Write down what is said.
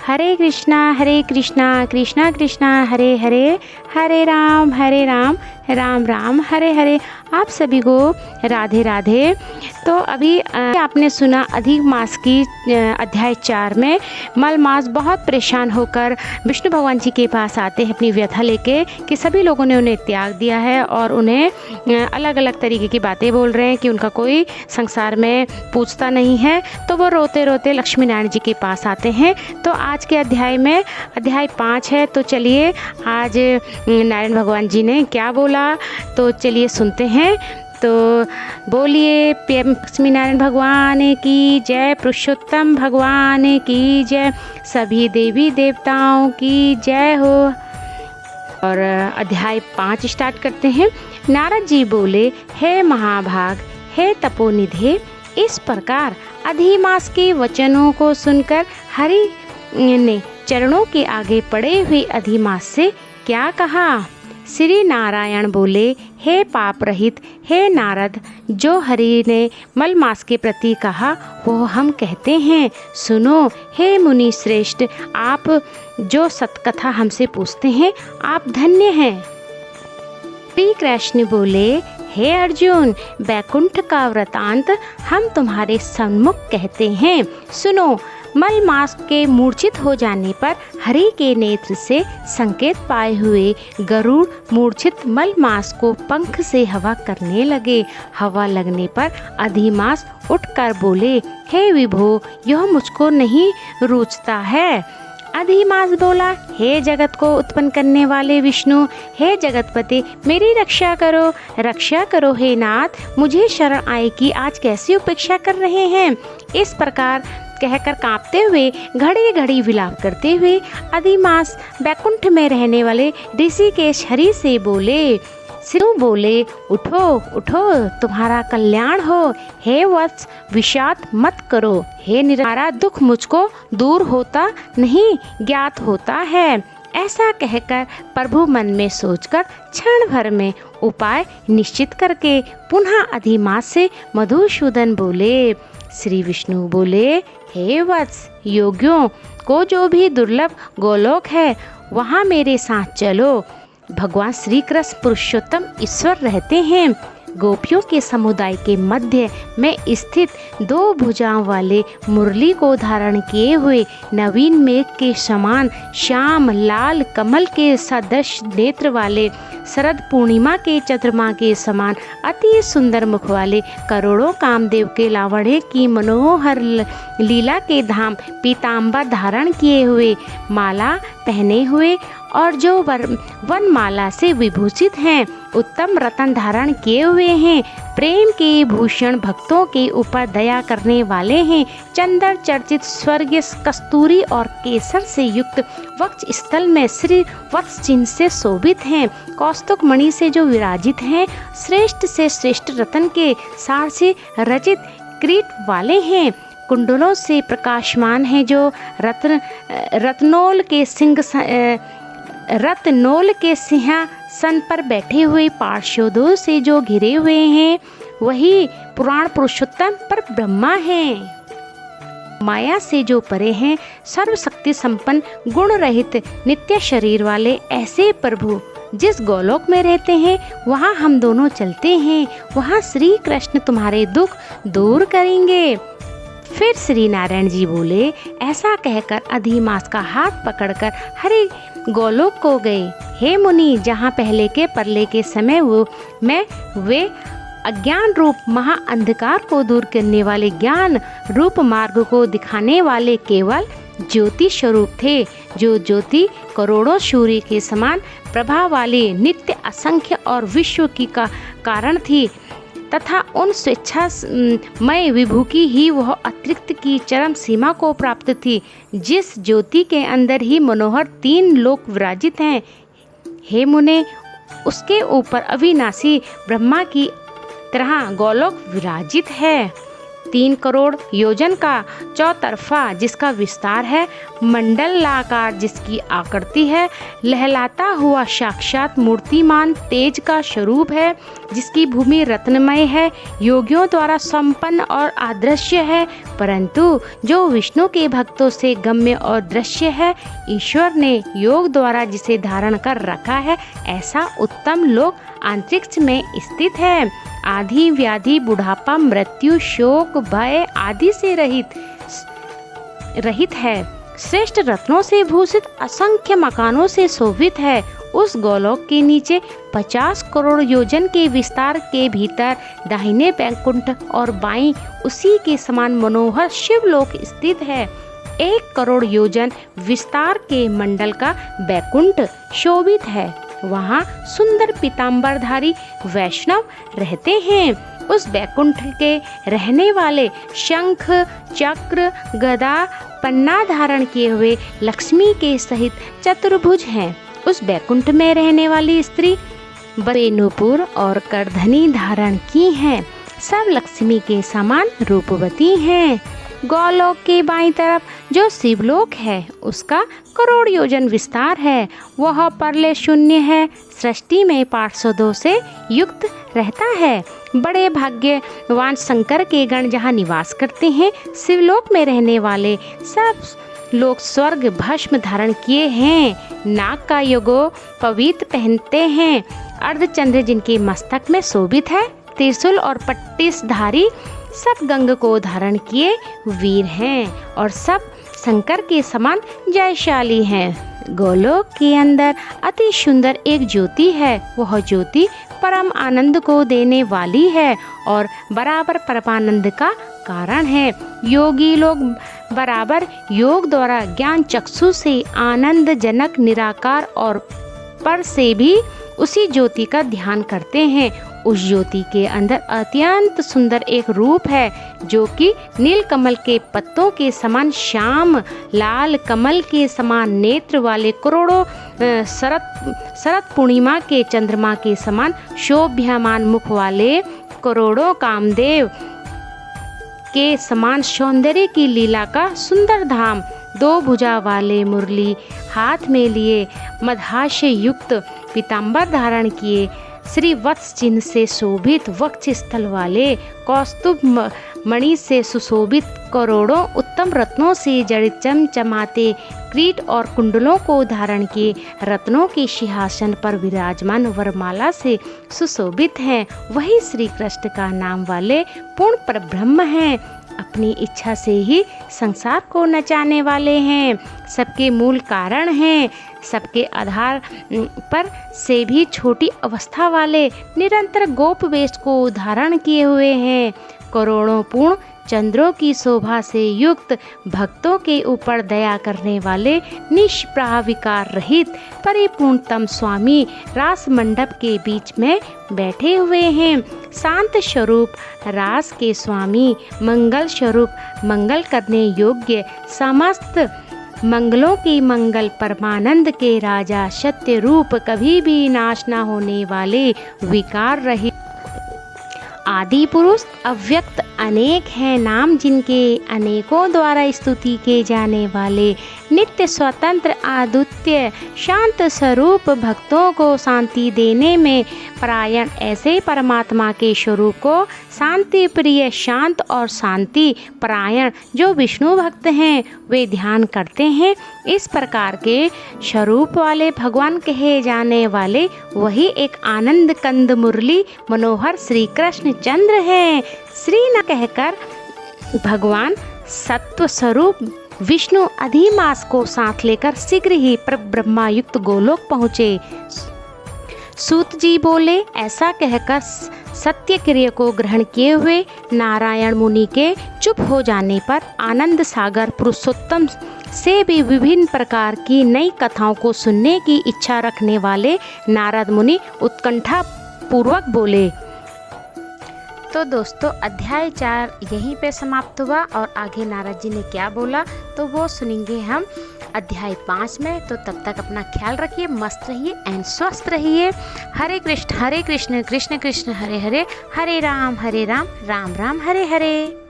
हरे कृष्णा कृष्णा कृष्णा हरे हरे, हरे राम राम राम हरे हरे। आप सभी को राधे राधे। तो अभी आपने सुना अधिक मास की अध्याय 4 में मल मास बहुत परेशान होकर विष्णु भगवान जी के पास आते हैं अपनी व्यथा लेके कि सभी लोगों ने उन्हें त्याग दिया है और उन्हें अलग अलग तरीके की बातें बोल रहे हैं कि उनका कोई संसार में पूछता नहीं है। तो वो रोते रोते लक्ष्मी नारायण जी के पास आते हैं। तो आज के अध्याय में अध्याय 5 है। तो चलिए आज नारायण भगवान जी ने क्या बोला तो चलिए सुनते हैं। तो बोलिए लक्ष्मी नारायण भगवान की जय, पुरुषोत्तम भगवान की जय, सभी देवी देवताओं की जय हो। और अध्याय 5 स्टार्ट करते हैं। नारद जी बोले, हे महाभाग, हे तपोनिधे, इस प्रकार अधिमास के वचनों को सुनकर हरि ने चरणों के आगे पड़े हुए अधिमास से क्या कहा। श्री नारायण बोले, हे पाप रहित, हे नारद, जो हरि ने मल मास के प्रति कहा वो हम कहते हैं। सुनो हे मुनि श्रेष्ठ, आप जो सतकथा हमसे पूछते हैं आप धन्य हैं। श्री कृष्ण बोले, हे अर्जुन, बैकुंठ का वृतांत हम तुम्हारे सम्मुख कहते हैं। सुनो, मल मास के मूर्छित हो जाने पर हरि के नेत्र से संकेत पाए हुए गरुड़ मूर्छित मल मास को पंख से हवा करने लगे। हवा लगने पर अधिमास उठकर बोले, हे विभो, यह मुझको नहीं रुचता है। अधिमास बोला, हे जगत को उत्पन्न करने वाले विष्णु, हे जगतपति, मेरी रक्षा करो हे नाथ, मुझे शरण आए कि आज कैसी उपेक्षा कर रहे हैं। इस प्रकार कहकर कांपते हुए घड़ी घड़ी विलाप करते हुए अधिमास बैकुंठ में रहने वाले ऋषिकेश हरि से बोले। सिद्धू बोले, उठो उठो, तुम्हारा कल्याण हो। हे वत्स, विषाद मत करो। हे निरारा, दुख मुझको दूर होता नहीं ज्ञात होता है। ऐसा कहकर प्रभु मन में सोचकर क्षण भर में उपाय निश्चित करके पुनः अधिमास से मधुसूदन बोले। श्री विष्णु बोले, हे वत्स, योगियों को जो भी दुर्लभ गोलोक है वहाँ मेरे साथ चलो। भगवान श्री कृष्ण पुरुषोत्तम ईश्वर रहते हैं। गोपियों के समुदाय के मध्य में स्थित 2 भुजाओं वाले मुरली को धारण किए हुए नवीन मेघ के समान श्याम लाल कमल के सदृश नेत्र वाले शरद पूर्णिमा के चंद्रमा के समान अति सुंदर मुख वाले करोड़ों कामदेव के लावण्य की मनोहर लीला के धाम पीताम्बर धारण किए हुए, माला पहने हुए और जो वन माला से विभूषित हैं, उत्तम रतन धारण किए हुए हैं, प्रेम के भूषण भक्तों के ऊपर दया करने वाले हैं, चंदन चर्चित स्वर्गीय कस्तूरी और केसर से युक्त वक्ष स्थल में श्री वत्स चिन्ह से शोभित हैं, कौस्तुभ मणि से जो विराजित हैं, श्रेष्ठ से श्रेष्ठ रतन के सार से रचित किरीट वाले हैं, कुंडलों से प्रकाशमान है, जो रत्नोल के सिंहासन पर बैठे हुए पार्षदों से जो घिरे हुए हैं, वही पुराण पुरुषोत्तम पर ब्रह्मा हैं। माया से जो परे हैं, सर्वशक्ति संपन्न गुण रहित नित्य शरीर वाले ऐसे प्रभु जिस गोलोक में रहते हैं वहाँ हम दोनों चलते हैं। वहाँ श्री कृष्ण तुम्हारे दुख दूर करेंगे। फिर श्री नारायण जी बोले, ऐसा कहकर अधिमास का हाथ पकड़कर हरि गोलोक को गए। हे मुनि, जहाँ पहले के परले के समय वे अज्ञान रूप महा अंधकार को दूर करने वाले ज्ञान रूप मार्ग को दिखाने वाले केवल ज्योति स्वरूप थे, जो ज्योति करोड़ों सूर्य के समान प्रभा वाले नित्य असंख्य और विश्व की का कारण थी, तथा उन स्वेच्छामय विभू की ही वह अतिरिक्त की चरम सीमा को प्राप्त थी, जिस ज्योति के अंदर ही मनोहर 3 लोक विराजित हैं। हे मुने, उसके ऊपर अविनाशी ब्रह्मा की तरह गोलोक विराजित है। 3 करोड़ योजन का चौतरफा, जिसका विस्तार है, मंडलाकार जिसकी आकृति है, लहलाता हुआ साक्षात मूर्तिमान तेज का स्वरूप है, जिसकी भूमि रत्नमय है, योगियों द्वारा संपन्न और अदृश्य है, परंतु जो विष्णु के भक्तों से गम्य और दृश्य है। ईश्वर ने योग द्वारा जिसे धारण कर रखा है, ऐसा उत्तम लोक अंतरिक्ष में स्थित है। आदि व्याधि, बुढ़ापा, मृत्यु, शोक, भय आदि से रहित है। श्रेष्ठ रत्नों से भूषित, असंख्य मकानों से शोभित है। उस गोलोक के नीचे 50 करोड़ योजन के विस्तार के भीतर दाहिने बैकुंठ और बाईं उसी के समान मनोहर शिवलोक स्थित है। 1 करोड़ योजन विस्तार के मंडल का बैकुंठ शोभित है। वहाँ सुंदर पीताम्बरधारी वैष्णव रहते हैं। उस बैकुंठ के रहने वाले शंख, चक्र, गदा, पन्ना धारण किए हुए लक्ष्मी के सहित चतुर्भुज हैं। उस बैकुंठ में रहने वाली स्त्री बड़े नूपुर और करधनी धारण की हैं। सब लक्ष्मी के समान रूपवती हैं। गोलोक के बाईं तरफ जो शिवलोक है, उसका करोड़ योजन विस्तार है। वह परले शून्य है, सृष्टि में पार्षदों से युक्त रहता है। बड़े भाग्यवान शंकर के गण जहाँ निवास करते हैं। शिवलोक में रहने वाले सब लोग स्वर्ग भस्म धारण किए हैं। नाग का योगो पवित्र पहनते हैं। अर्धचंद्र जिनके मस्तक में शोभित है। त्रिशूल और पट्टिसधारी सब गंग को धारण किए वीर हैं और सब शंकर के समान जयशाली हैं। गोलोक के अंदर अति सुंदर एक ज्योति है। वह ज्योति परम आनंद को देने वाली है और बराबर परमानंद का कारण है। योगी लोग बराबर योग द्वारा ज्ञान चक्षु से आनंद जनक निराकार और पर से भी उसी ज्योति का ध्यान करते हैं। उस ज्योति के अंदर अत्यंत सुंदर एक रूप है, जो कि नील कमल के पत्तों के समान श्याम, लाल कमल के समान नेत्र वाले, करोड़ों शरद पूर्णिमा के चंद्रमा के समान शोभ्यमान मुख वाले, करोड़ों कामदेव के समान सौंदर्य की लीला का सुंदर धाम, 2 भुजा वाले मुरली हाथ में लिए, मदहास्य युक्त पीताम्बर धारण किए, श्री वत्स चिन्ह से शोभित वक्ष स्थल वाले, कौस्तुभ मणि से सुशोभित, करोड़ों उत्तम रत्नों से जड़ित चमचमाते क्रीट और कुंडलों को धारण किए, रत्नों के सिंहासन पर विराजमान वरमाला से सुशोभित हैं। वही श्री कृष्ण का नाम वाले पूर्ण परब्रह्म हैं। अपनी इच्छा से ही संसार को नचाने वाले हैं। सबके मूल कारण हैं। सबके आधार पर से भी छोटी अवस्था वाले, निरंतर गोप वेश को धारण किए हुए हैं। करोड़ों पूर्ण चंद्रों की शोभा से युक्त, भक्तों के ऊपर दया करने वाले, निष्प्रह विकार रहित परिपूर्णतम स्वामी रास मंडप के बीच में बैठे हुए हैं। शांत स्वरूप रास के स्वामी, मंगल स्वरूप, मंगल करने योग्य, समस्त मंगलों की मंगल, परमानंद के राजा, सत्य रूप, कभी भी नाश न होने वाले, विकार रहित आदि पुरुष, अव्यक्त अनेक हैं नाम जिनके, अनेकों द्वारा स्तुति किए जाने वाले, नित्य स्वतंत्र अद्वितीय शांत स्वरूप, भक्तों को शांति देने में परायण ऐसे परमात्मा के स्वरूप को शांति प्रिय, शांत और शांति परायण जो विष्णु भक्त हैं वे ध्यान करते हैं। इस प्रकार के स्वरूप वाले भगवान कहे जाने वाले वही एक आनंद कंद मुरली मनोहर श्री कृष्ण चंद्र हैं। श्री न कहकर भगवान सत्व स्वरूप विष्णु अधिमास को साथ लेकर शीघ्र ही ब्रह्मायुक्त गोलोक पहुँचे। सूत जी बोले, ऐसा कहकर सत्य क्रिया को ग्रहण किए हुए नारायण मुनि के चुप हो जाने पर आनंद सागर पुरुषोत्तम से भी विभिन्न प्रकार की नई कथाओं को सुनने की इच्छा रखने वाले नारद मुनि उत्कंठा पूर्वक बोले। तो दोस्तों अध्याय 4 यहीं पे समाप्त हुआ और आगे नारद जी ने क्या बोला तो वो सुनेंगे हम अध्याय 5 में। तो तब तक अपना ख्याल रखिए, मस्त रहिए एंड स्वस्थ रहिए। हरे कृष्ण कृष्ण कृष्ण हरे हरे, हरे राम राम राम हरे हरे।